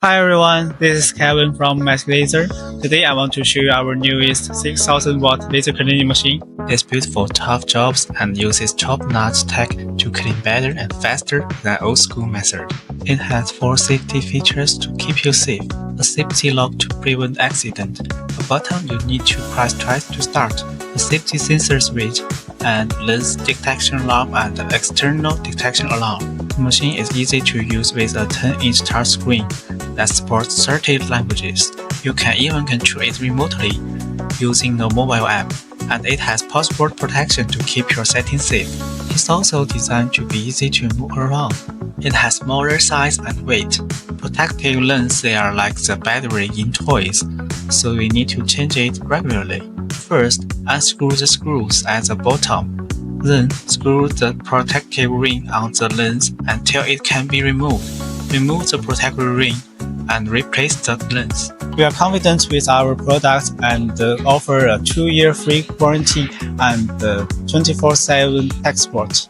Hi everyone, this is Kevin from Magick. Today I want to show you our newest 6000 watt laser cleaning machine. It's built for tough jobs and uses top-notch tech to clean better and faster than old-school method. It has 4 safety features to keep you safe: a safety lock to prevent accident, a button you need to press twice to start, a safety sensor switch, and lens detection alarm and external detection alarm. The machine is easy to use with a 10-inch touchscreen that supports 30 languages. You can even control it remotely using the mobile app, and it has password protection to keep your settings safe. It's also designed to be easy to move around. It has smaller size and weight. Protective lenses are like the battery in toys, so we need to change it regularly. First, unscrew the screws at the bottom. Then, screw the protective ring on the lens until it can be removed. Remove the protective ring and replace the lens. We are confident with our products and offer a 2-year free warranty and 24/7 tech support.